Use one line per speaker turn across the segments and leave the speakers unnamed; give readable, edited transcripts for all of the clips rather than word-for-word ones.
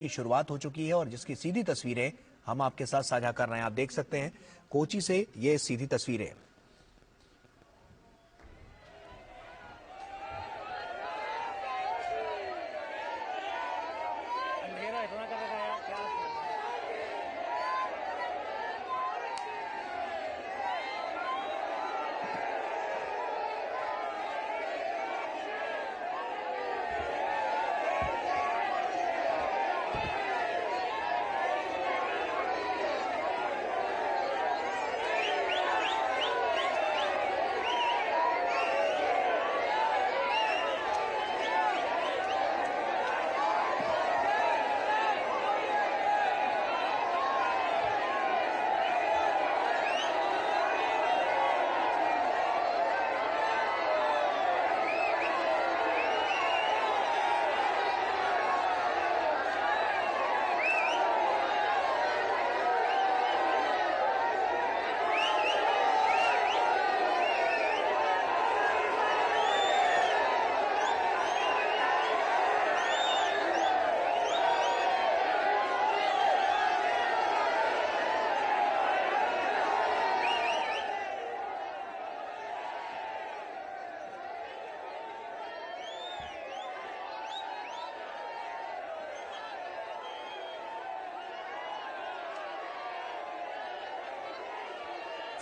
की शुरुआत हो चुकी है और जिसकी सीधी तस्वीरें हम आपके साथ साझा कर रहे हैं। आप देख सकते हैं कोची से ये सीधी तस्वीरें।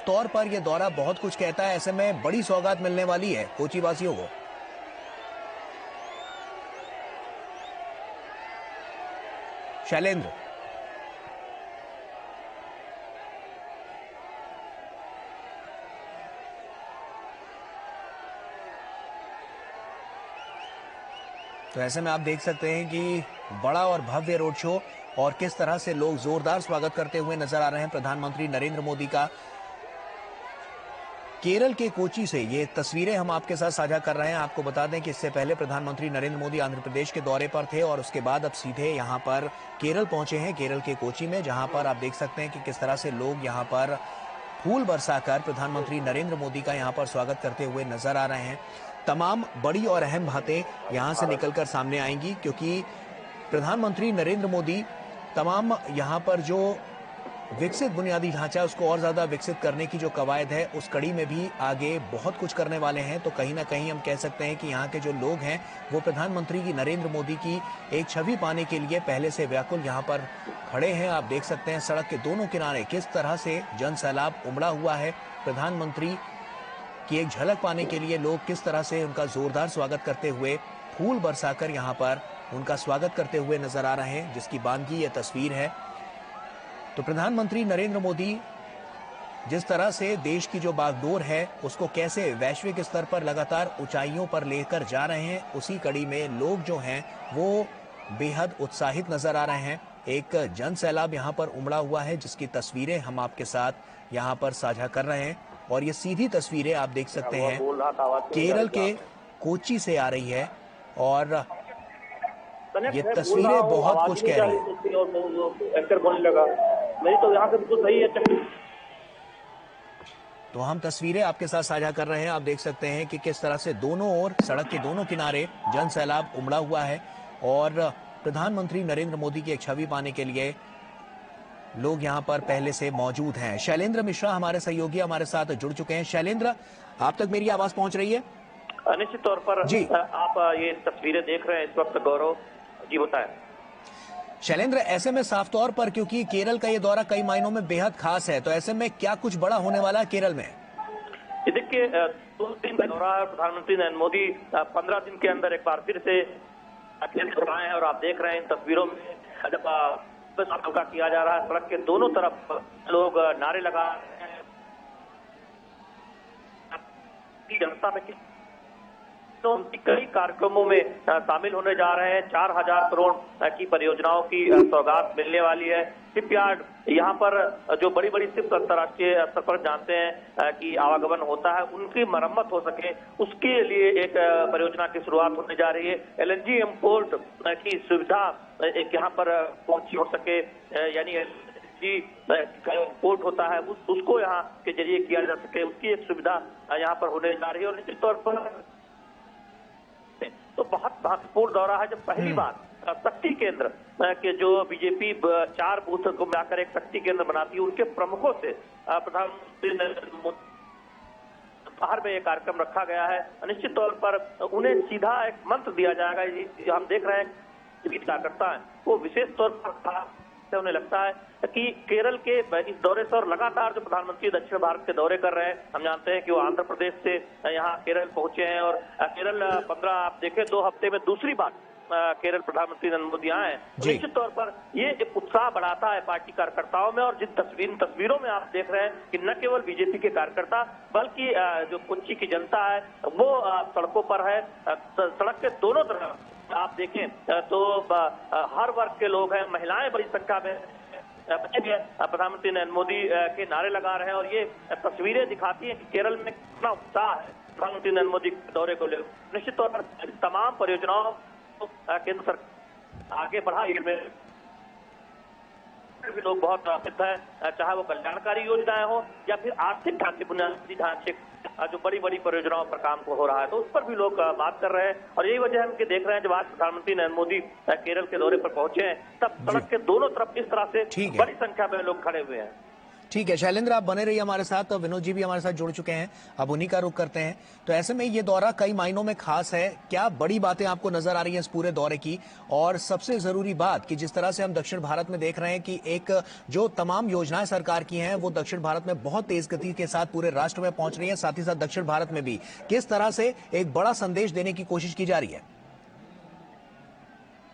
तौर पर यह दौरा बहुत कुछ कहता है। ऐसे में बड़ी सौगात मिलने वाली है कोची वासियों को। शैलेंद्र, तो ऐसे में आप देख सकते हैं कि बड़ा और भव्य रोड शो और किस तरह से लोग जोरदार स्वागत करते हुए नजर आ रहे हैं प्रधानमंत्री नरेंद्र मोदी का। केरल के कोची से ये तस्वीरें हम आपके साथ साझा कर रहे हैं। आपको बता दें कि इससे पहले प्रधानमंत्री नरेंद्र मोदी आंध्र प्रदेश के दौरे पर थे और उसके बाद अब सीधे यहां पर केरल पहुंचे हैं, केरल के कोची में, जहां पर आप देख सकते हैं कि किस तरह से लोग यहां पर फूल बरसाकर प्रधानमंत्री नरेंद्र मोदी का यहां पर स्वागत करते हुए नजर आ रहे हैं। तमाम बड़ी और अहम बातें यहां से निकलकर सामने आएंगी क्योंकि प्रधानमंत्री नरेंद्र मोदी तमाम यहां पर जो विकसित बुनियादी ढांचा उसको और ज्यादा विकसित करने की जो कवायद है उस कड़ी में भी आगे बहुत कुछ करने वाले हैं। तो कहीं ना कहीं हम कह सकते हैं कि यहाँ के जो लोग हैं वो प्रधानमंत्री की नरेंद्र मोदी की एक छवि पाने के लिए पहले से व्याकुल यहाँ पर खड़े हैं। आप देख सकते हैं सड़क के दोनों किनारे किस तरह से जन सैलाब उमड़ा हुआ है। प्रधानमंत्री की एक झलक पाने के लिए लोग किस तरह से उनका जोरदार स्वागत करते हुए फूल बरसाकर यहाँ पर उनका स्वागत करते हुए नजर आ रहे हैं, जिसकी बानगी ये तस्वीर है। तो प्रधानमंत्री नरेंद्र मोदी जिस तरह से देश की जो बागडोर है उसको कैसे वैश्विक स्तर पर लगातार ऊंचाइयों पर लेकर जा रहे हैं, उसी कड़ी में लोग जो हैं वो बेहद उत्साहित नजर आ रहे हैं। एक जन सैलाब यहाँ पर उमड़ा हुआ है जिसकी तस्वीरें हम आपके साथ यहाँ पर साझा कर रहे हैं और ये सीधी तस्वीरें आप देख सकते हैं केरल के कोची से आ रही है और ये तस्वीरें बहुत कुछ कह रही हैं।
नहीं तो यहाँ से बिल्कुल सही है।
तो हम तस्वीरें आपके साथ साझा कर रहे हैं। आप देख सकते हैं कि किस तरह से दोनों ओर सड़क के दोनों किनारे जन सैलाब उमड़ा हुआ है और प्रधानमंत्री नरेंद्र मोदी की एक छवि पाने के लिए लोग यहां पर पहले से मौजूद हैं। शैलेंद्र मिश्रा हमारे सहयोगी हमारे साथ जुड़ चुके हैं। शैलेंद्र, आप तक मेरी आवाज पहुंच रही है?
निश्चित तौर पर जी आप ये तस्वीरें देख रहे हैं इस वक्त। गौरव जी बताएं।
शैलेंद्र, ऐसे में साफ तौर पर क्योंकि केरल का ये दौरा कई मायनों में बेहद खास है, तो ऐसे में क्या कुछ बड़ा होने वाला है केरल में?
देखिए 2 दिन का दौरा है प्रधानमंत्री नरेंद्र मोदी 15 दिन के अंदर एक बार फिर से केरल आए हैं और आप देख रहे हैं इन तस्वीरों में जब हल्का किया जा रहा है, सड़क के दोनों तरफ लोग नारे लगा रहे हैं जनता में तो कई कार्यक्रमों में शामिल होने जा रहे हैं। 4000 करोड़ की परियोजनाओं की सौगात मिलने वाली है। शिपयार्ड यहाँ पर जो बड़ी बड़ी शिप अंतर्राष्ट्रीय स्तर पर जानते हैं कि आवागमन होता है, उनकी मरम्मत हो सके उसके लिए एक परियोजना की शुरुआत होने जा रही है। LNG इंपोर्ट की सुविधा एक यहाँ पर पहुंची हो सके, यानी इंपोर्ट होता है उसको यहाँ के जरिए किया जा सके, उसकी एक सुविधा यहाँ पर होने जा रही है। और निश्चित तौर पर तो बहुत महत्वपूर्ण दौरा है जब पहली बार शक्ति केंद्र कि जो बीजेपी 4 बूथ को मिलाकर एक शक्ति केंद्र बनाती है, उनके प्रमुखों से प्रधानमंत्री नरेंद्र मोदी बाहर में एक कार्यक्रम रखा गया है। निश्चित तौर पर उन्हें सीधा एक मंत्र दिया जाएगा। हम देख रहे हैं कि कार्यकर्ता है वो विशेष तौर पर उन्हें लगता है कि केरल के इस दौरे से और लगातार जो प्रधानमंत्री दक्षिण भारत के दौरे कर रहे हैं, हम जानते हैं कि वो आंध्र प्रदेश से यहाँ केरल पहुंचे हैं और केरल 15 आप देखें 2 हफ्ते में दूसरी बार केरल प्रधानमंत्री नरेंद्र मोदी आए हैं। निश्चित तौर पर ये एक उत्साह बढ़ाता है पार्टी कार्यकर्ताओं में। और जिन तस्वीरों में आप देख रहे हैं कि न केवल बीजेपी के कार्यकर्ता बल्कि जो कोच्चि की जनता है वो सड़कों पर है। सड़क के दोनों तरफ आप देखें तो हर वर्ग के लोग हैं, महिलाएं बड़ी संख्या में प्रधानमंत्री नरेंद्र मोदी के नारे लगा रहे हैं। और ये तस्वीरें दिखाती हैं कि केरल में कितना उत्साह है प्रधानमंत्री नरेंद्र मोदी के दौरे को लेकर। निश्चित तौर पर तमाम परियोजनाओं केंद्र सरकार आगे बढ़ा में भी लोग बहुत प्रसिद्ध है, चाहे वो कल्याणकारी योजनाएं हो या फिर आर्थिक ढांचे, बुनियादी ढांचे जो बड़ी बड़ी परियोजनाओं पर काम हो रहा है, तो उस पर भी लोग बात कर रहे हैं। और यही वजह है कि देख रहे हैं जब आज प्रधानमंत्री नरेंद्र मोदी केरल के दौरे पर पहुंचे हैं तब सड़क के दोनों तरफ इस तरह से बड़ी संख्या में लोग खड़े हुए हैं।
ठीक है शैलेंद्र, आप बने रहिए हमारे साथ। तो विनोद जी भी हमारे साथ जुड़ चुके हैं, अब उन्हीं का रुख करते हैं। तो ऐसे में ये दौरा कई मायनों में खास है। क्या बड़ी बातें आपको नजर आ रही हैं इस पूरे दौरे की? और सबसे जरूरी बात कि जिस तरह से हम दक्षिण भारत में देख रहे हैं कि एक जो तमाम योजनाएं सरकार की हैं वो दक्षिण भारत में बहुत तेज गति के साथ पूरे राष्ट्र में पहुंच रही है, साथ ही साथ दक्षिण भारत में भी किस तरह से एक बड़ा संदेश देने की कोशिश की जा रही है?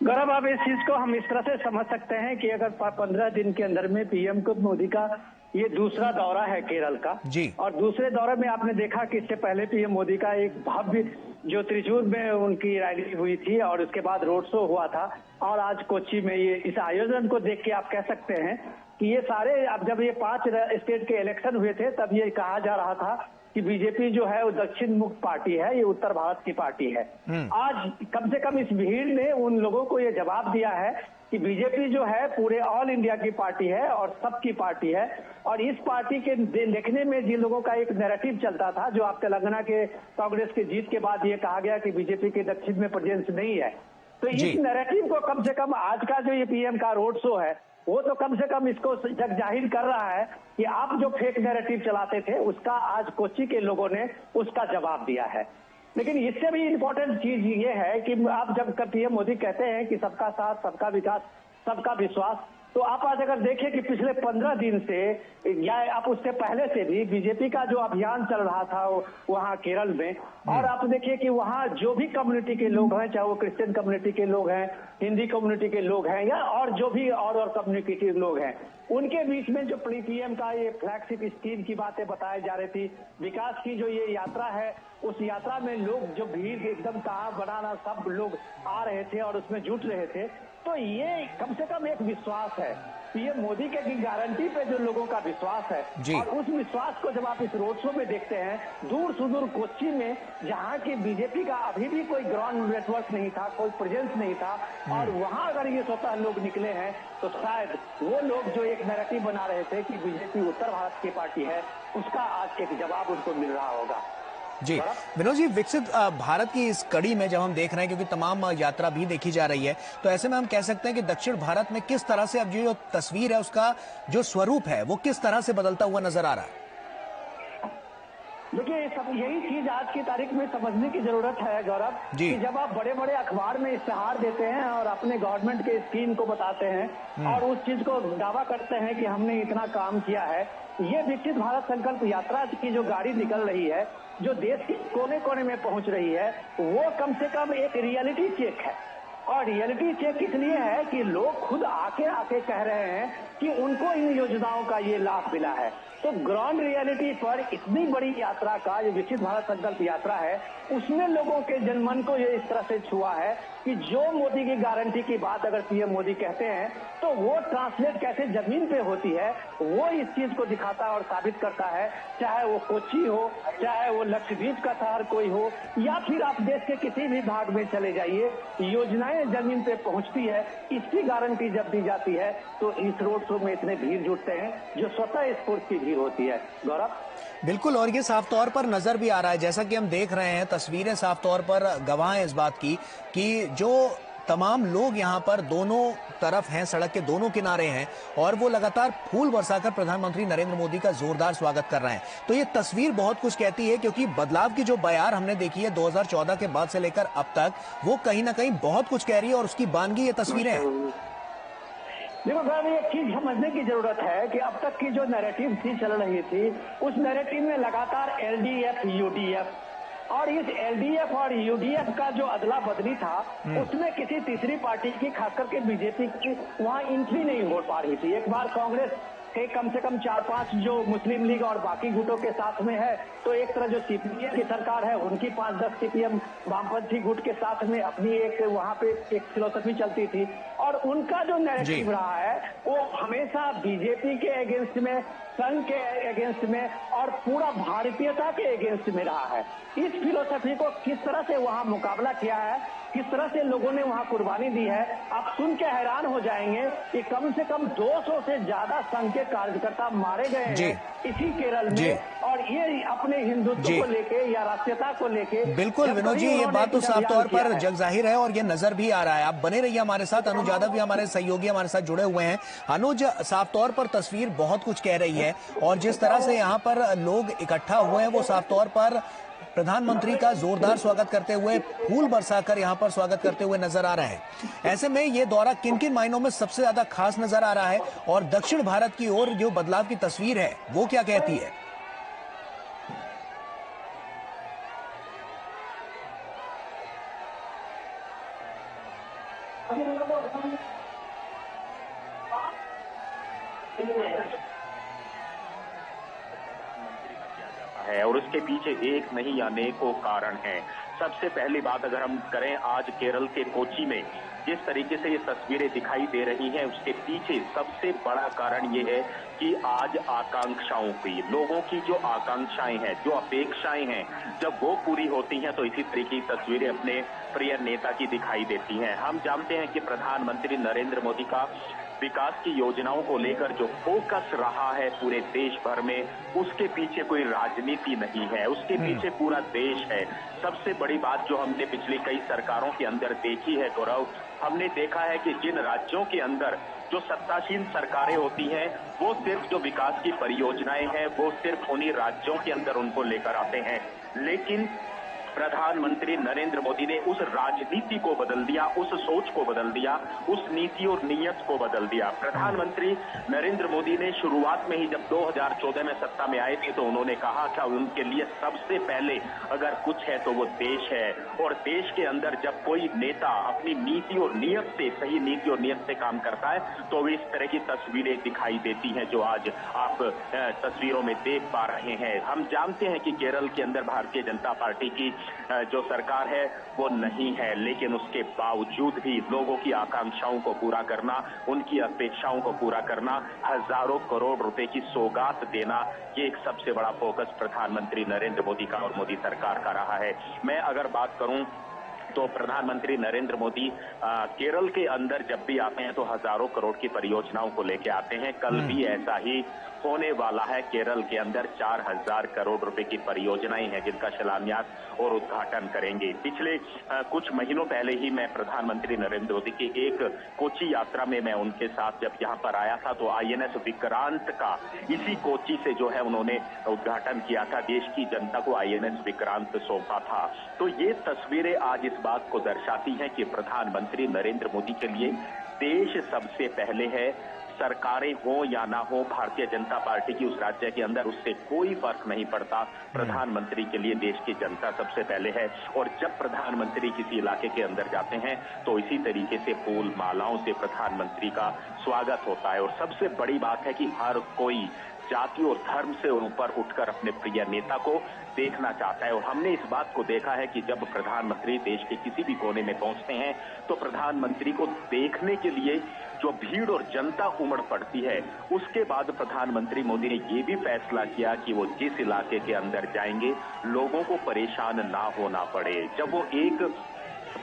गौरव, अब इस चीज को हम इस तरह से समझ सकते हैं कि अगर 15 दिन के अंदर में पीएम को मोदी का ये दूसरा दौरा है केरल का
जी।
और दूसरे दौरे में आपने देखा कि इससे पहले पीएम मोदी का एक भव्य जो त्रिचूर में उनकी रैली हुई थी और उसके बाद रोड शो हुआ था। और आज कोच्चि में ये इस आयोजन को देख के आप कह सकते हैं कि ये सारे, अब जब ये 5 स्टेट के इलेक्शन हुए थे तब ये कहा जा रहा था कि बीजेपी जो है वो दक्षिण मुक्त पार्टी है, ये उत्तर भारत की पार्टी है। आज कम से कम इस भीड़ ने उन लोगों को ये जवाब दिया है कि बीजेपी जो है पूरे ऑल इंडिया की पार्टी है और सबकी पार्टी है। और इस पार्टी के देखने में जिन लोगों का एक नैरेटिव चलता था, जो आप तेलंगाना के कांग्रेस के जीत के बाद ये कहा गया कि बीजेपी के दक्षिण में प्रेजेंस नहीं है, तो इस नैरेटिव को कम से कम आज का जो ये पीएम का रोड शो है वो तो कम से कम इसको जग जाहिर कर रहा है कि आप जो फेक नैरेटिव चलाते थे उसका आज कोच्चि के लोगों ने उसका जवाब दिया है। लेकिन इससे भी इम्पोर्टेंट चीज ये है कि आप जब पीएम मोदी कहते हैं कि सबका साथ, सबका विकास, सबका विश्वास, तो आप आज अगर देखें कि पिछले 15 दिन से या आप उससे पहले से भी बीजेपी का जो अभियान चल रहा था वहाँ केरल में, और आप देखिए कि वहाँ जो भी कम्युनिटी के लोग हैं, चाहे वो क्रिश्चियन कम्युनिटी के लोग हैं, हिंदी कम्युनिटी के लोग हैं या और जो भी और कम्युनिटी के लोग हैं, उनके बीच में जो पीएम का ये फ्लैगशिप स्कीम की बातें बताई जा रही थी, विकास की जो ये यात्रा है, उस यात्रा में लोग जो भीड़ एकदम कहाँ बनाना, सब लोग आ रहे थे और उसमें जुट रहे थे। तो ये कम से कम एक विश्वास है, पीएम मोदी के की गारंटी पे जो लोगों का विश्वास है। और उस विश्वास को जब आप इस रोड शो में देखते हैं, दूर सुदूर कोच्चि में जहाँ की बीजेपी का अभी भी कोई ग्राउंड नेटवर्क नहीं था, कोई प्रेजेंस नहीं था, और वहाँ अगर ये स्वतः लोग निकले हैं तो शायद वो लोग जो एक नैरेटिव बना रहे थे कि बीजेपी उत्तर भारत की पार्टी है, उसका आज एक जवाब उनको मिल रहा होगा।
जी विनोद जी, विकसित भारत की इस कड़ी में जब हम देख रहे हैं, क्योंकि तमाम यात्रा भी देखी जा रही है, तो ऐसे में हम कह सकते हैं कि दक्षिण भारत में किस तरह से अब जो तस्वीर है उसका जो स्वरूप है वो किस तरह से बदलता हुआ नजर आ रहा है?
देखिए, सब यही चीज आज की तारीख में समझने की जरूरत है गौरव, कि जब आप बड़े बड़े अखबार में इश्तेहार देते हैं और अपने गवर्नमेंट के स्कीम को बताते हैं और उस चीज को दावा करते हैं कि हमने इतना काम किया है, ये विकसित भारत संकल्प यात्रा की जो गाड़ी निकल रही है, जो देश के कोने कोने में पहुंच रही है, वो कम से कम एक रियलिटी चेक है। और रियलिटी चेक इसलिए है कि लोग खुद आके कह रहे हैं कि उनको इन योजनाओं का ये लाभ मिला है। तो ग्राउंड रियलिटी पर इतनी बड़ी यात्रा का जो विकसित भारत संकल्प यात्रा है, उसमें लोगों के जनमन को ये इस तरह से छुआ है कि जो मोदी की गारंटी की बात अगर पीएम मोदी कहते हैं तो वो ट्रांसलेट कैसे जमीन पे होती है, वो इस चीज को दिखाता है और साबित करता है। चाहे वो कोच्चि हो, चाहे वो लक्षद्वीप का शहर कोई हो, या फिर आप देश के किसी भी भाग में चले जाइए, योजनाएं जमीन पे पहुंचती है, इसकी गारंटी जब दी जाती है तो इस रोड शो में इतने भीड़ जुटते हैं जो स्वतः स्फूर्त की भीड़ होती है। गौरव,
बिल्कुल, और ये साफ तौर पर नजर भी आ रहा है, जैसा कि हम देख रहे हैं, तस्वीरें साफ तौर पर गवाह हैं इस बात की कि जो तमाम लोग यहाँ पर दोनों तरफ हैं, सड़क के दोनों किनारे हैं और वो लगातार फूल बरसाकर प्रधानमंत्री नरेंद्र मोदी का जोरदार स्वागत कर रहे हैं। तो ये तस्वीर बहुत कुछ कहती है, क्योंकि बदलाव की जो बयार हमने देखी है 2014 के बाद से लेकर अब तक, वो कहीं ना कहीं बहुत कुछ कह रही है और उसकी बानगी ये तस्वीरें हैं।
देखो साहब, एक चीज समझने की जरूरत है कि अब तक की जो नैरेटिव थी चल रही थी, उस नैरेटिव में लगातार एलडीएफ यूडीएफ और इस एलडीएफ और यूडीएफ का जो अदला बदली था उसमें किसी तीसरी पार्टी की, खासकर के बीजेपी की वहां एंट्री नहीं हो पा रही थी। एक बार कांग्रेस के कम से कम 4-5 जो मुस्लिम लीग और बाकी गुटों के साथ में है, तो एक तरह जो सीपीएम की सरकार है उनकी 5-10 सीपीएम वामपंथी गुट के साथ में अपनी एक वहां पे एक फिलोसफी चलती थी और उनका जो नैरेटिव रहा है वो हमेशा बीजेपी के अगेंस्ट में, संघ के अगेंस्ट में और पूरा भारतीयता के अगेंस्ट में रहा है। इस फिलोसफी को किस तरह से वहां मुकाबला किया है, किस तरह से लोगों ने वहां कुर्बानी दी है, आप सुन के हैरान हो जाएंगे कि कम से कम 200 से ज्यादा संघ के कार्यकर्ता मारे गए हैं इसी केरल में, और ये अपने हिंदुत्व को लेके या राष्ट्रीयता को लेके।
बिल्कुल विनोद जी, ये बात तो साफ तौर पर जग जाहिर है और ये नजर भी आ रहा है। आप बने रहिए हमारे साथ, अनुज यादव भी हमारे सहयोगी हमारे साथ जुड़े हुए हैं। अनुज, साफ तौर पर तस्वीर बहुत कुछ कह रही है और जिस तरह से यहाँ पर लोग इकट्ठा हुए हैं वो साफ तौर पर प्रधानमंत्री का जोरदार स्वागत करते हुए, फूल बरसाकर यहाँ पर स्वागत करते हुए नजर आ रहे हैं। ऐसे में ये दौरा किन किन मायनों में सबसे ज्यादा खास नजर आ रहा है और दक्षिण भारत की ओर जो बदलाव की तस्वीर है वो क्या कहती है?
है और उसके पीछे एक नहीं अनेकों कारण हैं। सबसे पहली बात अगर हम करें, आज केरल के कोच्चि में जिस तरीके से ये तस्वीरें दिखाई दे रही हैं, उसके पीछे सबसे बड़ा कारण ये है कि आज आकांक्षाओं की, लोगों की जो आकांक्षाएं हैं, जो अपेक्षाएं हैं, जब वो पूरी होती हैं तो इसी तरीके की तस्वीरें अपने प्रिय नेता की दिखाई देती हैं। हम जानते हैं कि प्रधानमंत्री नरेंद्र मोदी का विकास की योजनाओं को लेकर जो फोकस रहा है पूरे देश भर में, उसके पीछे कोई राजनीति नहीं है, उसके पीछे पूरा देश है। सबसे बड़ी बात जो हमने पिछली कई सरकारों के अंदर देखी है गौरव, हमने देखा है कि जिन राज्यों के अंदर जो सत्तासीन सरकारें होती हैं, वो सिर्फ जो विकास की परियोजनाएं हैं वो सिर्फ उन्हीं राज्यों के अंदर उनको लेकर आते हैं। लेकिन प्रधानमंत्री नरेंद्र मोदी ने उस राजनीति को बदल दिया, उस सोच को बदल दिया, उस नीति और नीयत को बदल दिया। प्रधानमंत्री नरेंद्र मोदी ने शुरुआत में ही जब 2014 में सत्ता में आए थे तो उन्होंने कहा था उनके लिए सबसे पहले अगर कुछ है तो वो देश है, और देश के अंदर जब कोई नेता अपनी नीति और नीयत से, सही नीति और नीयत से काम करता है तो इस तरह की तस्वीरें दिखाई देती हैं जो आज आप तस्वीरों में देख पा रहे हैं। हम जानते हैं कि केरल के अंदर भारतीय जनता पार्टी की जो सरकार है वो नहीं है, लेकिन उसके बावजूद भी लोगों की आकांक्षाओं को पूरा करना, उनकी अपेक्षाओं को पूरा करना, हजारों करोड़ रुपए की सौगात देना, ये एक सबसे बड़ा फोकस प्रधानमंत्री नरेंद्र मोदी का और मोदी सरकार का रहा है। मैं अगर बात करूं तो प्रधानमंत्री नरेंद्र मोदी केरल के अंदर जब भी आते हैं तो हजारों करोड़ की परियोजनाओं को लेकर आते हैं। कल भी ऐसा ही होने वाला है। केरल के अंदर 4000 करोड़ रुपए की परियोजनाएं हैं जिनका शिलान्यास और उद्घाटन करेंगे। पिछले कुछ महीनों पहले ही मैं प्रधानमंत्री नरेंद्र मोदी की एक कोच्चि यात्रा में मैं उनके साथ जब यहाँ पर आया था तो आईएनएस विक्रांत का इसी कोच्चि से जो है उन्होंने उद्घाटन किया था, देश की जनता को आईएनएस विक्रांत सौंपा था। तो ये तस्वीरें आज इस बात को दर्शाती हैं कि प्रधानमंत्री नरेंद्र मोदी के लिए देश सबसे पहले है। सरकारें हो या ना हो, भारतीय जनता पार्टी की उस राज्य के अंदर उससे कोई फर्क नहीं पड़ता। प्रधानमंत्री के लिए देश की जनता सबसे पहले है, और जब प्रधानमंत्री किसी इलाके के अंदर जाते हैं तो इसी तरीके से फूल मालाओं से प्रधानमंत्री का स्वागत होता है। और सबसे बड़ी बात है कि हर कोई जाति और धर्म से ऊपर उठकर अपने प्रिय नेता को देखना चाहता है। और हमने इस बात को देखा है कि जब प्रधानमंत्री देश के किसी भी कोने में पहुंचते हैं तो प्रधानमंत्री को देखने के लिए जो भीड़ और जनता उमड़ पड़ती है, उसके बाद प्रधानमंत्री मोदी ने ये भी फैसला किया कि वो जिस इलाके के अंदर जाएंगे लोगों को परेशान ना होना पड़े। जब वो एक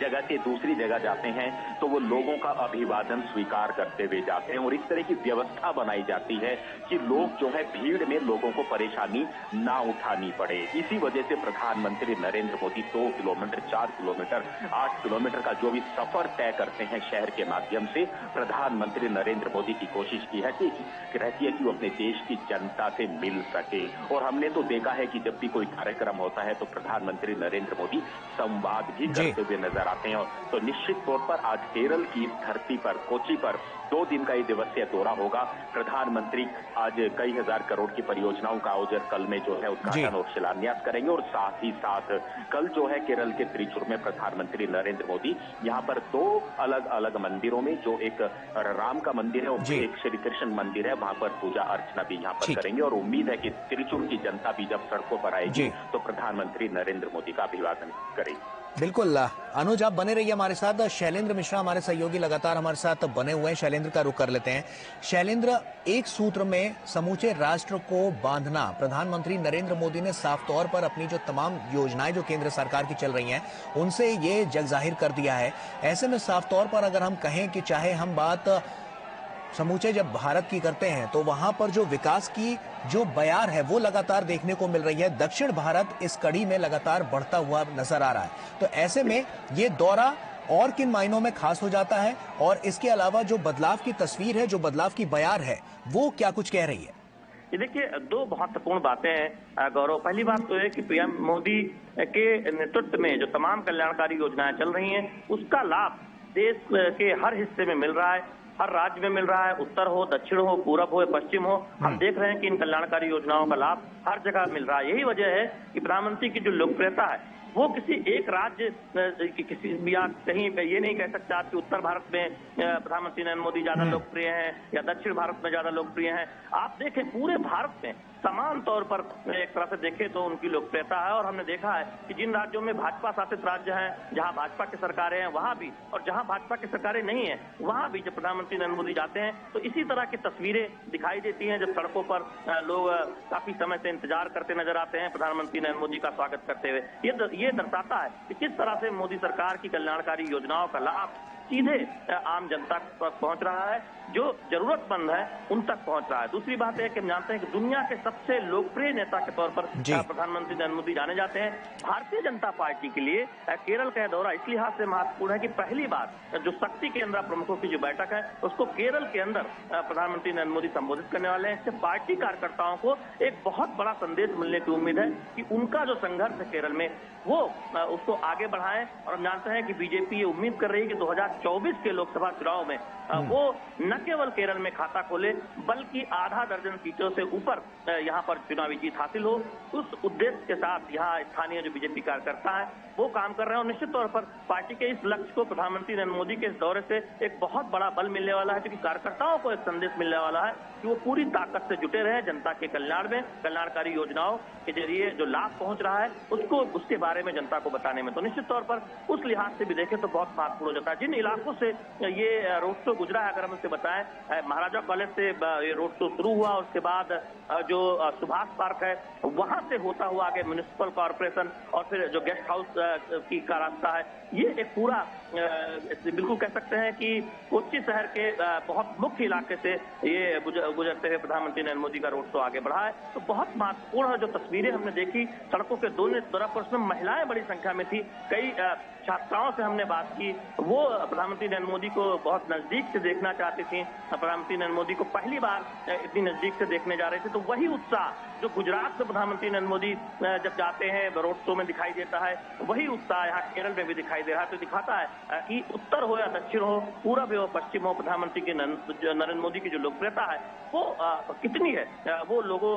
जगह से दूसरी जगह जाते हैं तो वो लोगों का अभिवादन स्वीकार करते हुए जाते हैं और इस तरह की व्यवस्था बनाई जाती है कि लोग जो है भीड़ में लोगों को परेशानी ना उठानी पड़े। इसी वजह से प्रधानमंत्री Narendra Modi 2 kilometre, 4 kilometre, 8 kilometre का जो भी सफर तय करते हैं शहर के माध्यम से, प्रधानमंत्री नरेंद्र मोदी की कोशिश की है कि रहती है कि वो अपने देश की जनता से मिल सके। और हमने तो देखा है कि जब भी कोई कार्यक्रम होता है तो प्रधानमंत्री नरेंद्र मोदी संवाद भी करते हुए नजर आते हैं। तो निश्चित तौर पर आज केरल की धरती पर, कोच्चि पर 2 दिन का ये दिवसीय दौरा होगा। प्रधानमंत्री आज कई हजार करोड़ की परियोजनाओं का आयोजन कल में जो है उद्घाटन और शिलान्यास करेंगे और साथ ही साथ कल जो है केरल के त्रिचूर में प्रधानमंत्री नरेंद्र मोदी यहाँ पर 2 अलग अलग मंदिरों में, जो एक राम का मंदिर है और एक श्री कृष्ण मंदिर है, वहां पर पूजा अर्चना भी यहाँ पर करेंगे। और उम्मीद है कि त्रिचूर की जनता भी जब सड़कों पर आएगी तो प्रधानमंत्री नरेंद्र मोदी का अभिवादन करेगी।
बिल्कुल अनुज, आप बने रहिए हमारे साथ। शैलेंद्र मिश्रा हमारे सहयोगी लगातार हमारे साथ बने हुए हैं। शैलेंद्र का रुख कर लेते हैं। शैलेंद्र, एक सूत्र में समूचे राष्ट्र को बांधना, प्रधानमंत्री नरेंद्र मोदी ने साफ तौर पर अपनी जो तमाम योजनाएं जो केंद्र सरकार की चल रही हैं उनसे ये जग जाहिर कर दिया है। ऐसे में साफ तौर पर अगर हम कहें कि चाहे हम बात समूचे जब भारत की करते हैं तो वहां पर जो विकास की जो बयार है वो लगातार देखने को मिल रही है। दक्षिण भारत इस कड़ी में लगातार बढ़ता हुआ नजर आ रहा है। तो ऐसे में ये दौरा और किन मायनों में खास हो जाता है, और इसके अलावा जो बदलाव की तस्वीर है, जो बदलाव की बयार है, वो क्या कुछ कह रही है?
ये देखिए, 2 महत्वपूर्ण बातें हैं गौरव। पहली बात तो है कि पीएम मोदी के नेतृत्व में जो तमाम कल्याणकारी योजनाएं चल रही हैं उसका लाभ देश के हर हिस्से में मिल रहा है, हर राज्य में मिल रहा है। उत्तर हो, दक्षिण हो, पूरब हो, पश्चिम हो, हम देख रहे हैं कि इन कल्याणकारी योजनाओं का लाभ हर जगह मिल रहा है। यही वजह है कि प्रधानमंत्री की जो लोकप्रियता है वो किसी एक राज्य किसी या कहीं ये नहीं कह सकता आप कि उत्तर भारत में प्रधानमंत्री नरेंद्र मोदी ज्यादा लोकप्रिय हैं या दक्षिण भारत में ज्यादा लोकप्रिय हैं। आप देखें पूरे भारत में समान तौर पर एक तरह से देखें तो उनकी लोकप्रियता है। और हमने देखा है कि जिन राज्यों में भाजपा शासित राज्य हैं, जहां भाजपा की सरकारें हैं वहां भी, और जहां भाजपा की सरकारें नहीं है वहां भी जब प्रधानमंत्री नरेंद्र मोदी जाते हैं तो इसी तरह की तस्वीरें दिखाई देती हैं। जब सड़कों पर लोग काफी समय से इंतजार करते नजर आते हैं प्रधानमंत्री नरेंद्र मोदी का स्वागत करते हुए, ये दर्शाता है कि किस तरह से मोदी सरकार की कल्याणकारी योजनाओं का लाभ सीधे आम जनता तक पहुंच रहा है, जो जरूरतमंद है उन तक पहुंच रहा है। दूसरी बात है कि हम जानते हैं कि दुनिया के सबसे लोकप्रिय नेता के तौर पर प्रधानमंत्री नरेंद्र मोदी जाने जाते हैं। भारतीय जनता पार्टी के लिए केरल का दौरा इस लिहाज से महत्वपूर्ण है कि पहली बार जो शक्ति केंद्र प्रमुखों की जो बैठक है उसको केरल के अंदर प्रधानमंत्री नरेंद्र मोदी संबोधित करने वाले हैं। इससे पार्टी कार्यकर्ताओं को एक बहुत बड़ा संदेश मिलने की उम्मीद है कि उनका जो संघर्ष है केरल में वो उसको आगे बढ़ाएं। और हम जानते हैं कि बीजेपी ये उम्मीद कर रही है कि 2024 के लोकसभा चुनाव में वो न केवल केरल में खाता खोले बल्कि आधा दर्जन सीटों से ऊपर यहाँ पर चुनावी जीत हासिल हो। उस उद्देश्य के साथ यहाँ स्थानीय जो बीजेपी कार्यकर्ता है वो काम कर रहे हैं। और निश्चित तौर पर पार्टी के इस लक्ष्य को प्रधानमंत्री नरेंद्र मोदी के इस दौरे से एक बहुत बड़ा बल मिलने वाला है, क्योंकि कार्यकर्ताओं को एक संदेश मिलने वाला है कि वो पूरी ताकत से जुटे रहे जनता के कल्याण में, कल्याणकारी योजनाओं के जरिए जो लाभ पहुंच रहा है उसको, उसके बारे में जनता को बताने में। तो निश्चित तौर पर उस लिहाज से भी देखें तो बहुत महत्वपूर्ण हो जाता है। जिन इलाकों से ये रोड शो गुजरा है, अगर हम उससे बताएं, महाराजा कॉलेज से ये रोड शो शुरू हुआ, उसके बाद जो सुभाष पार्क है वहां से होता हुआ आगे म्युनिसिपल कॉर्पोरेशन और फिर जो गेस्ट हाउस की का रास्ता है, ये एक पूरा बिल्कुल कह सकते हैं कि कोच्चि शहर के बहुत मुख्य इलाके से ये गुजरते हुए प्रधानमंत्री नरेंद्र मोदी का रोड शो आगे बढ़ा है। तो बहुत महत्वपूर्ण है जो तस्वीरें हमने देखी सड़कों के दोनों तरफ, उसमें महिलाएं बड़ी संख्या में थी। कई छात्राओं से हमने बात की, वो प्रधानमंत्री नरेंद्र मोदी को बहुत नजदीक से देखना चाहती थी। प्रधानमंत्री नरेंद्र मोदी को पहली बार इतनी नजदीक से देखने जा रहे थे। तो वही उत्साह जो गुजरात से प्रधानमंत्री नरेंद्र मोदी जब जाते हैं रोड शो में दिखाई देता है, वही उत्साह यहाँ केरल में भी दिखाई दे रहा है। तो दिखाता है कि उत्तर हो या दक्षिण हो, पूरब हो पश्चिम हो, प्रधानमंत्री के नरेंद्र मोदी की जो लोकप्रियता है वो कितनी है, वो लोगों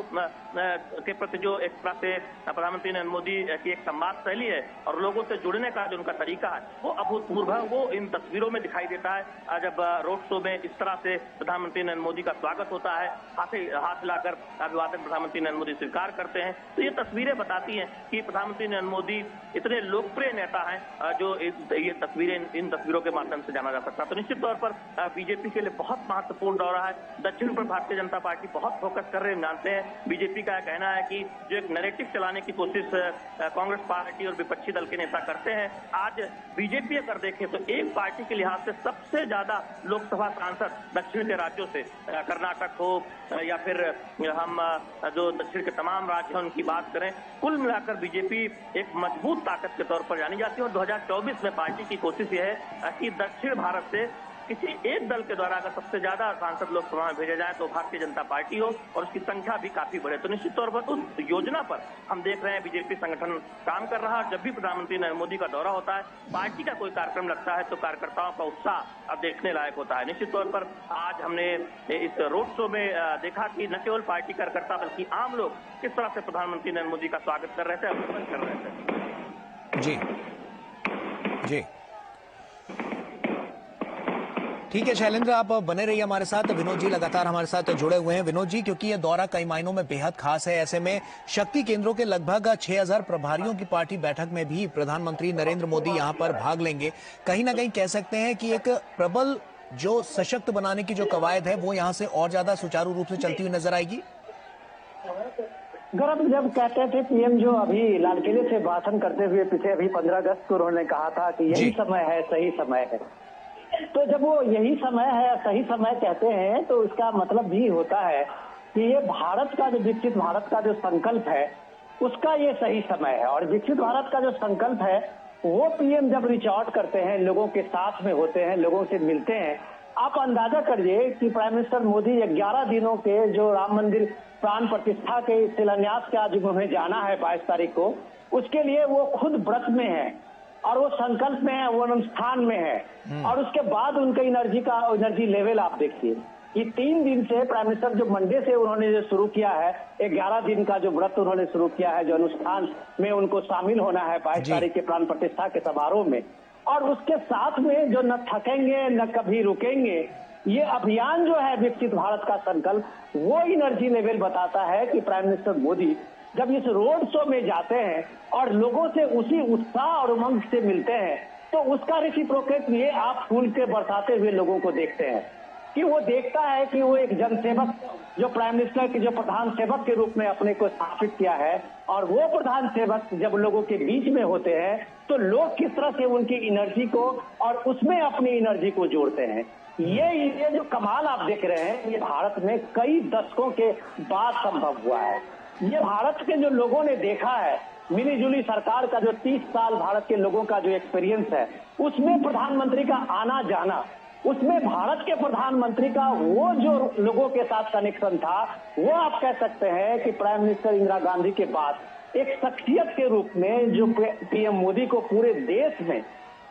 के प्रति जो एक तरह से प्रधानमंत्री नरेंद्र मोदी की एक संवाद शैली है और लोगों से जुड़ने का जो उनका तरीका है वो अभूतपूर्व है। वो इन तस्वीरों में दिखाई देता है जब रोड शो में इस तरह से प्रधानमंत्री नरेंद्र मोदी का स्वागत होता है, हाथ हिलाकर अभिवादन प्रधानमंत्री नरेंद्र मोदी स्वीकार करते हैं। तो ये तस्वीरें बताती हैं कि प्रधानमंत्री नरेंद्र मोदी इतने लोकप्रिय नेता हैं जो ये तस्वीरें, इन तस्वीरों के माध्यम से जाना जा सकता है। तो निश्चित तौर पर बीजेपी के लिए बहुत महत्वपूर्ण दौरा है। दक्षिण पर भारतीय जनता पार्टी बहुत फोकस कर रहे हैं। जानते हैं बीजेपी का कहना है कि जो एक नैरेटिव चलाने की कोशिश कांग्रेस पार्टी और विपक्षी दल के नेता करते हैं, आज बीजेपी अगर देखें तो एक पार्टी के लिहाज से सबसे ज्यादा लोकसभा सांसद दक्षिण के राज्यों से, कर्नाटक हो या फिर हम जो दक्षिण के तमाम राज्य हैं उनकी बात करें, कुल मिलाकर बीजेपी एक मजबूत ताकत के तौर पर जानी जाती है। और 2024 में पार्टी की कोशिश यह है कि दक्षिण भारत से किसी एक दल के द्वारा अगर सबसे ज्यादा सांसद लोकसभा में भेजे जाए तो भारतीय जनता पार्टी हो और उसकी संख्या भी काफी बढ़े। तो निश्चित तौर पर उस योजना पर हम देख रहे हैं बीजेपी संगठन काम कर रहा है। जब भी प्रधानमंत्री नरेंद्र मोदी का दौरा होता है, पार्टी का कोई कार्यक्रम लगता है तो कार्यकर्ताओं का उत्साह अब देखने लायक होता है। निश्चित तौर पर आज हमने इस रोड शो में देखा कि न केवल पार्टी कार्यकर्ता बल्कि आम लोग किस तरह से प्रधानमंत्री नरेंद्र मोदी का स्वागत कर रहे थे, अभिनंदन कर रहे थे।
जी जी, ठीक है शैलेंद्र, आप बने रहिए हमारे साथ। विनोद जी लगातार हमारे साथ जुड़े हुए हैं। विनोद जी, क्योंकि ये दौरा कई मायनों में बेहद खास है, ऐसे में शक्ति केंद्रों के लगभग 6000 प्रभारियों की पार्टी बैठक में भी प्रधानमंत्री नरेंद्र मोदी यहां पर भाग लेंगे। कहीं ना कहीं कह सकते हैं कि एक प्रबल जो सशक्त बनाने की जो कवायद है वो यहां से और ज्यादा सुचारू रूप से चलती हुई नजर आएगी।
गौरव, जब कहते थे पीएम जो अभी लाल किले से भाषण करते हुए पीछे अभी 15 अगस्त को उन्होंने कहा था कि यही समय है, सही समय है, तो जब वो यही समय है, सही समय कहते हैं तो इसका मतलब भी होता है कि ये भारत का जो विकसित भारत का जो संकल्प है उसका ये सही समय है। और विकसित भारत का जो संकल्प है वो पीएम जब रीच आउट करते हैं, लोगों के साथ में होते हैं, लोगों से मिलते हैं, आप अंदाजा करिए कि प्राइम मिनिस्टर मोदी 11 दिनों के जो राम मंदिर प्राण प्रतिष्ठा के शिलान्यास के आज उन्हें जाना है 22 तारीख को, उसके लिए वो खुद व्रत में है और वो संकल्प में है, वो अनुष्ठान में है। और उसके बाद उनका एनर्जी लेवल आप देखिए कि 3 दिन से प्राइम मिनिस्टर जो मंडे से उन्होंने जो शुरू किया है, 11 दिन का जो व्रत उन्होंने शुरू किया है, जो अनुष्ठान में उनको शामिल होना है 22 तारीख के प्राण प्रतिष्ठा के समारोह में, और उसके साथ में जो न थकेंगे न कभी रुकेंगे, ये अभियान जो है विकसित भारत का संकल्प, वो एनर्जी लेवल बताता है कि प्राइम मिनिस्टर मोदी जब इस रोड शो में जाते हैं और लोगों से उसी उत्साह और उमंग से मिलते हैं तो उसका रेसिप्रोकेट ये आप फूल के बरसाते हुए लोगों को देखते हैं कि वो देखता है कि वो एक जनसेवक जो प्राइम मिनिस्टर के जो प्रधान सेवक के रूप में अपने को स्थापित किया है, और वो प्रधान सेवक जब लोगों के बीच में होते हैं तो लोग किस तरह से उनकी एनर्जी को और उसमें अपनी एनर्जी को जोड़ते हैं। ये जो कमाल आप देख रहे हैं, ये भारत में कई दशकों के बाद संभव हुआ है। ये भारत के जो लोगों ने देखा है, मिलीजुली सरकार का जो 30 साल भारत के लोगों का जो एक्सपीरियंस है, उसमें प्रधानमंत्री का आना जाना, उसमें भारत के प्रधानमंत्री का वो जो लोगों के साथ कनेक्शन था, वो आप कह सकते हैं कि प्राइम मिनिस्टर इंदिरा गांधी के बाद एक शख्सियत के रूप में जो पीएम मोदी को पूरे देश में,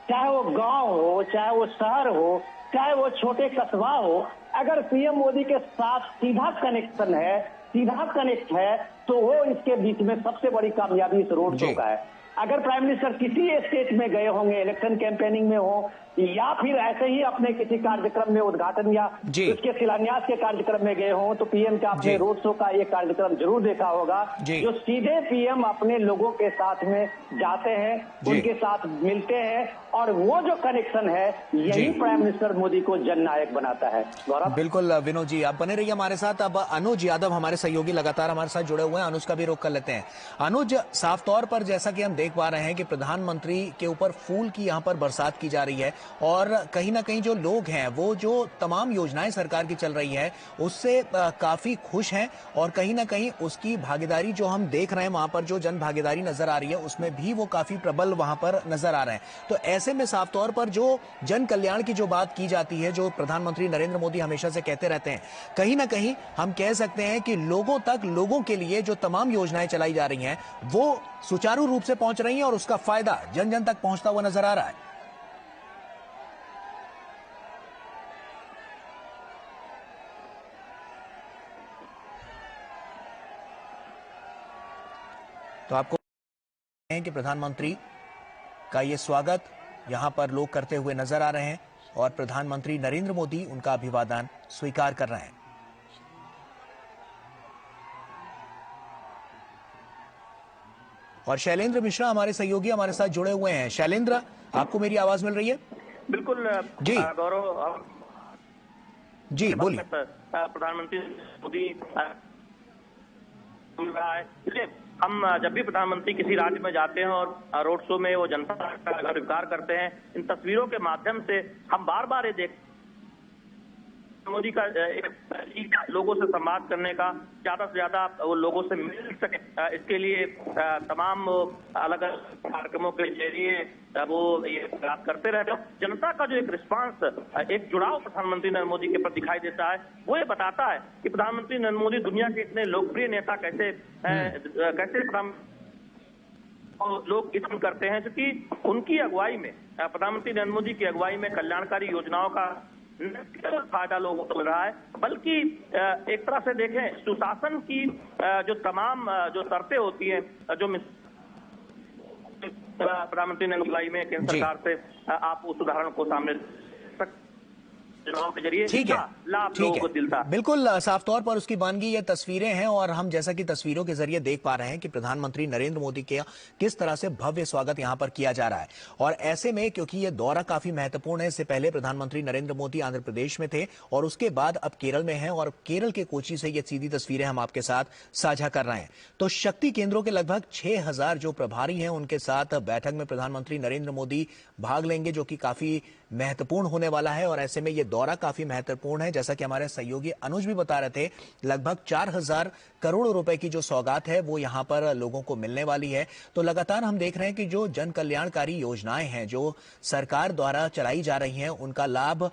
चाहे वो गांव हो, चाहे वो शहर हो, चाहे वो छोटे कस्बा हो, अगर पीएम मोदी के साथ सीधा कनेक्शन है, सीधा कनेक्ट है, तो वो इसके बीच में सबसे बड़ी कामयाबी इस रोड शो का है। अगर प्राइम मिनिस्टर किसी स्टेट में गए होंगे, इलेक्शन कैंपेनिंग में हो या फिर ऐसे ही अपने किसी कार्यक्रम में उद्घाटन या उसके शिलान्यास के कार्यक्रम में गए हों, तो पीएम का अपने रोड शो का ये कार्यक्रम जरूर देखा होगा, जो सीधे पीएम अपने लोगों के साथ में जाते हैं, उनके साथ मिलते हैं, और वो जो कनेक्शन है यही प्राइम मिनिस्टर मोदी को जननायक बनाता है। गौरव,
बिल्कुल विनोद जी, आप बने रहिए हमारे साथ। अब अनुज यादव हमारे सहयोगी लगातार हमारे साथ जुड़े हुए हैं, अनुज का भी रुख कर लेते हैं। अनुज, साफ तौर पर जैसा कि हम देख पा रहे हैं कि प्रधानमंत्री के ऊपर फूल की यहां पर बरसात की जा रही है, और कहीं ना कहीं जो लोग हैं वो जो तमाम योजनाएं सरकार की चल रही है उससे काफी खुश हैं, और कहीं ना कहीं उसकी भागीदारी जो हम देख रहे हैं वहां पर जो जन भागीदारी नजर आ रही है उसमें भी वो काफी प्रबल वहां पर नजर आ रहे हैं। तो ऐसे में साफ तौर पर जो जन कल्याण की जो बात की जाती है, जो प्रधानमंत्री नरेंद्र मोदी हमेशा से कहते रहते हैं, कहीं ना कहीं हम कह सकते हैं कि लोगों तक, लोगों के लिए जो तमाम योजनाएं चलाई जा रही हैं वो सुचारू रूप से पहुंच रही हैं और उसका फायदा जन जन तक पहुंचता हुआ नजर आ रहा है। तो आपको कि प्रधानमंत्री का ये स्वागत यहां पर लोग करते हुए नजर आ रहे हैं और प्रधानमंत्री नरेंद्र मोदी उनका अभिवादन स्वीकार कर रहे हैं। और शैलेंद्र मिश्रा हमारे सहयोगी हमारे साथ जुड़े हुए हैं। शैलेंद्र, आपको मेरी आवाज मिल रही है?
बिल्कुल
जी
गौरव
जी, बोलिए।
प्रधानमंत्री मोदी रहा है, इसलिए हम जब भी प्रधानमंत्री किसी राज्य में जाते हैं और रोड शो में वो जनता का स्वीकार करते हैं, इन तस्वीरों के माध्यम से हम बार बार ये देखते मोदी का लोगों से संवाद करने का, ज्यादा से ज्यादा वो लोगों से मिल सके, इसके लिए तमाम अलग अलग कार्यक्रमों के जरिए वो ये बात करते रहते हैं। जनता का जो एक रिस्पांस, एक जुड़ाव प्रधानमंत्री नरेंद्र मोदी के प्रति दिखाई देता है, वो ये बताता है कि प्रधानमंत्री नरेंद्र मोदी दुनिया के इतने लोकप्रिय नेता कैसे लोग इसमें करते हैं, क्योंकि उनकी अगुवाई में, प्रधानमंत्री नरेंद्र मोदी की अगुवाई में कल्याणकारी योजनाओं का फायदा लोगों को मिल रहा है, बल्कि एक तरह से देखें सुशासन की जो तमाम जो शर्तें होती हैं, जो प्रधानमंत्री ने अगुवाई में केंद्र सरकार से आप उस उदाहरण को सामने चुनाव के जरिए
ठीक है,
लाभ लोगों को मिलता है।
बिल्कुल साफ तौर पर उसकी बानगी ये तस्वीरें हैं और हम जैसा कि तस्वीरों के जरिए देख पा रहे हैं कि प्रधानमंत्री नरेंद्र मोदी के किस तरह से भव्य स्वागत यहां पर किया जा रहा है। और ऐसे में क्योंकि ये दौरा काफी महत्वपूर्ण है, इससे पहले प्रधानमंत्री नरेंद्र मोदी आंध्र प्रदेश में थे और उसके बाद अब केरल में हैं और केरल के कोची से ये सीधी तस्वीरें हम आपके साथ साझा कर रहे हैं। तो शक्ति केंद्रों के लगभग 6000 जो प्रभारी हैं उनके साथ बैठक में प्रधानमंत्री नरेंद्र मोदी भाग लेंगे, जो कि काफी महत्वपूर्ण होने वाला है। और ऐसे में ये दौरा काफी महत्वपूर्ण है, जैसा कि हमारे सहयोगी अनुज भी बता रहे थे, लगभग 4000 करोड़ रुपए की जो सौगात है वो यहां पर लोगों को मिलने वाली है। तो लगातार हम देख रहे हैं कि जो जन कल्याणकारी योजनाएं हैं जो सरकार द्वारा चलाई जा रही हैं, उनका लाभ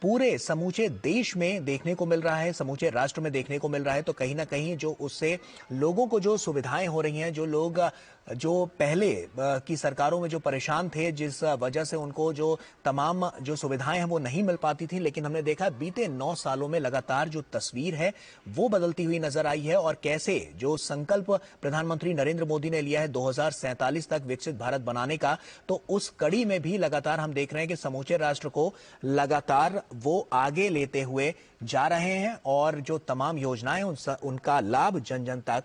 पूरे समूचे देश में देखने को मिल रहा है, समूचे राष्ट्र में देखने को मिल रहा है। तो कहीं ना कहीं जो उससे लोगों को जो सुविधाएं हो रही हैं, जो लोग जो पहले की सरकारों में जो परेशान थे, जिस वजह से उनको जो तमाम जो सुविधाएं हैं वो नहीं मिल पाती थी, लेकिन हमने देखा बीते 9 सालों में लगातार जो तस्वीर है वो बदलती हुई नजर आई है। और कैसे जो संकल्प प्रधानमंत्री नरेंद्र मोदी ने लिया है 2047 तक विकसित भारत बनाने का, तो उस कड़ी में भी लगातार हम देख रहे हैं कि समूचे राष्ट्र को लगातार वो आगे लेते हुए जा रहे हैं और जो तमाम योजनाएं उनका लाभ जन जन तक